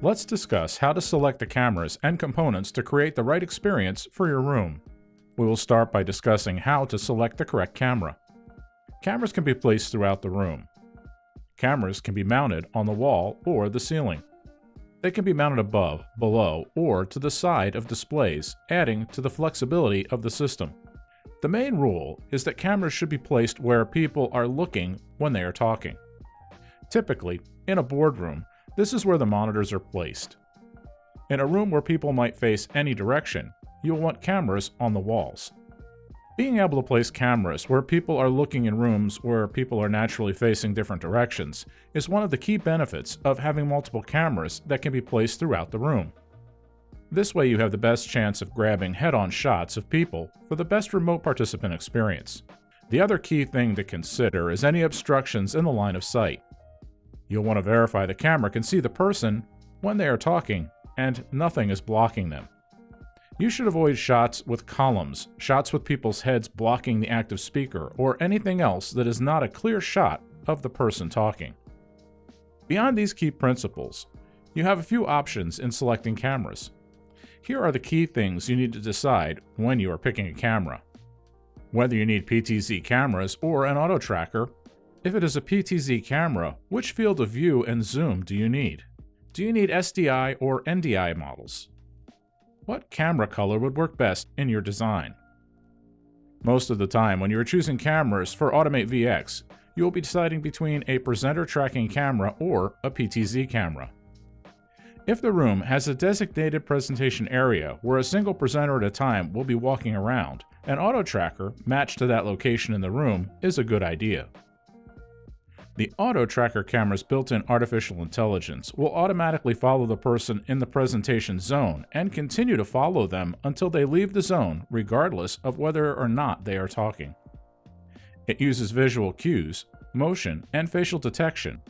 Let's discuss how to select the cameras and components to create the right experience for your room. We will start by discussing how to select the correct camera. Cameras can be placed throughout the room. Cameras can be mounted on the wall or the ceiling. They can be mounted above, below, or to the side of displays, adding to the flexibility of the system. The main rule is that cameras should be placed where people are looking when they are talking. Typically, in a boardroom, this is where the monitors are placed. In a room where people might face any direction, you'll want cameras on the walls. Being able to place cameras where people are looking in rooms where people are naturally facing different directions is one of the key benefits of having multiple cameras that can be placed throughout the room. This way you have the best chance of grabbing head-on shots of people for the best remote participant experience. The other key thing to consider is any obstructions in the line of sight. You'll want to verify the camera can see the person when they are talking and nothing is blocking them. You should avoid shots with columns, shots with people's heads blocking the active speaker, or anything else that is not a clear shot of the person talking. Beyond these key principles, you have a few options in selecting cameras. Here are the key things you need to decide when you are picking a camera. Whether you need PTZ cameras or an auto tracker. If it is a PTZ camera, which field of view and zoom do you need? Do you need SDI or NDI models? What camera color would work best in your design? Most of the time, when you are choosing cameras for Automate VX, you will be deciding between a presenter tracking camera or a PTZ camera. If the room has a designated presentation area where a single presenter at a time will be walking around, an auto tracker matched to that location in the room is a good idea. The auto tracker camera's built-in artificial intelligence will automatically follow the person in the presentation zone and continue to follow them until they leave the zone, regardless of whether or not they are talking. It uses visual cues, motion, and facial detection.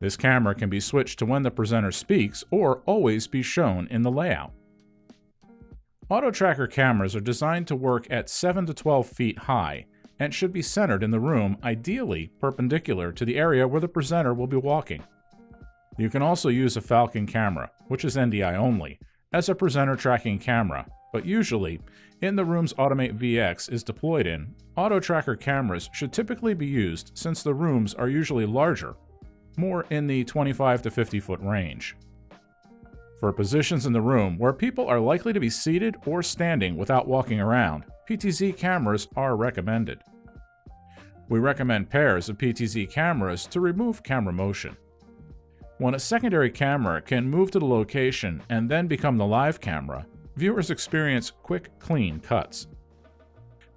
This camera can be switched to when the presenter speaks or always be shown in the layout. Auto tracker cameras are designed to work at 7 to 12 feet high and should be centered in the room, ideally perpendicular to the area where the presenter will be walking. You can also use a Falcon camera, which is NDI only, as a presenter tracking camera, but usually, in the rooms Automate VX is deployed in, auto tracker cameras should typically be used since the rooms are usually larger, more in the 25 to 50 foot range. For positions in the room where people are likely to be seated or standing without walking around, PTZ cameras are recommended. We recommend pairs of PTZ cameras to remove camera motion. When a secondary camera can move to the location and then become the live camera, viewers experience quick, clean cuts.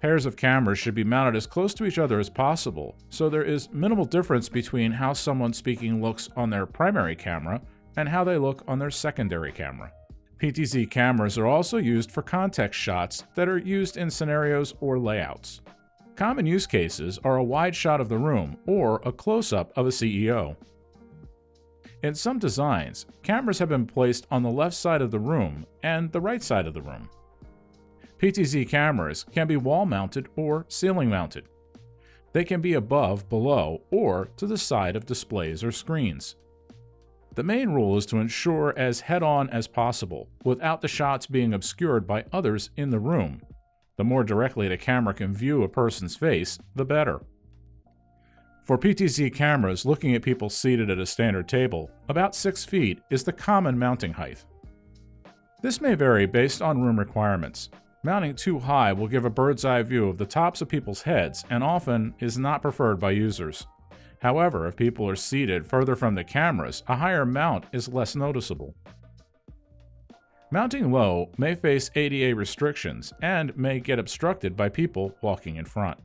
Pairs of cameras should be mounted as close to each other as possible, so there is minimal difference between how someone speaking looks on their primary camera and how they look on their secondary camera. PTZ cameras are also used for context shots that are used in scenarios or layouts. Common use cases are a wide shot of the room or a close-up of a CEO. In some designs, cameras have been placed on the left side of the room and the right side of the room. PTZ cameras can be wall-mounted or ceiling-mounted. They can be above, below, or to the side of displays or screens. The main rule is to ensure as head-on as possible, without the shots being obscured by others in the room. The more directly the camera can view a person's face, the better. For PTZ cameras looking at people seated at a standard table, about 6 feet is the common mounting height. This may vary based on room requirements. Mounting too high will give a bird's eye view of the tops of people's heads and often is not preferred by users. However, if people are seated further from the cameras, a higher mount is less noticeable. Mounting low may face ADA restrictions and may get obstructed by people walking in front.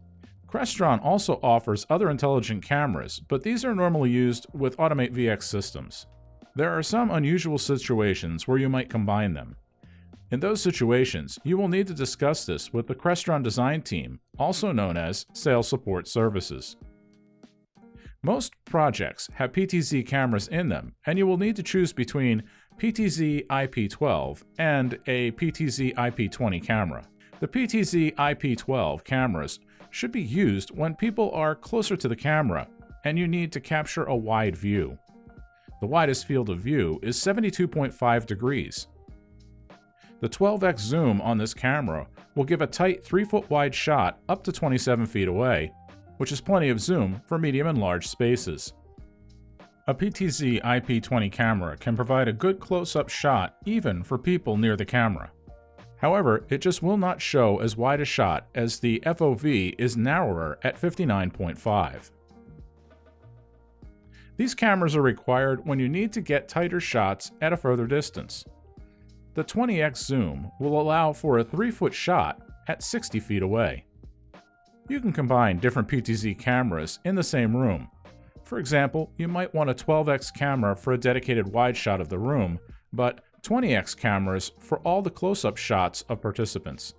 Crestron also offers other intelligent cameras, but these are normally used with Automate VX systems. There are some unusual situations where you might combine them. In those situations, you will need to discuss this with the Crestron design team, also known as Sales Support Services. Most projects have PTZ cameras in them, and you will need to choose between PTZ IP12 and a PTZ IP20 camera. The PTZ IP12 cameras should be used when people are closer to the camera and you need to capture a wide view. The widest field of view is 72.5 degrees. The 12x zoom on this camera will give a tight 3-foot wide shot up to 27 feet away, which is plenty of zoom for medium and large spaces. A PTZ IP20 camera can provide a good close-up shot even for people near the camera. However, it just will not show as wide a shot as the FOV is narrower at 59.5. These cameras are required when you need to get tighter shots at a further distance. The 20x zoom will allow for a 3-foot shot at 60 feet away. You can combine different PTZ cameras in the same room. For example, you might want a 12x camera for a dedicated wide shot of the room, but 20x cameras for all the close-up shots of participants.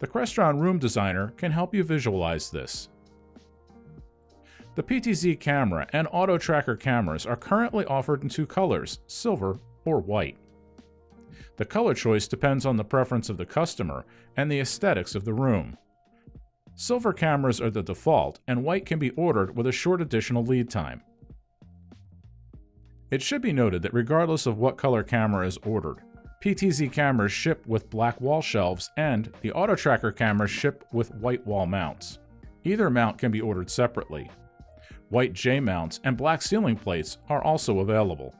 The Crestron Room Designer can help you visualize this. The PTZ camera and Auto Tracker cameras are currently offered in 2 colors, silver or white. The color choice depends on the preference of the customer and the aesthetics of the room. Silver cameras are the default, and white can be ordered with a short additional lead time. It should be noted that regardless of what color camera is ordered, PTZ cameras ship with black wall shelves and the Auto Tracker cameras ship with white wall mounts. Either mount can be ordered separately. White J mounts and black ceiling plates are also available.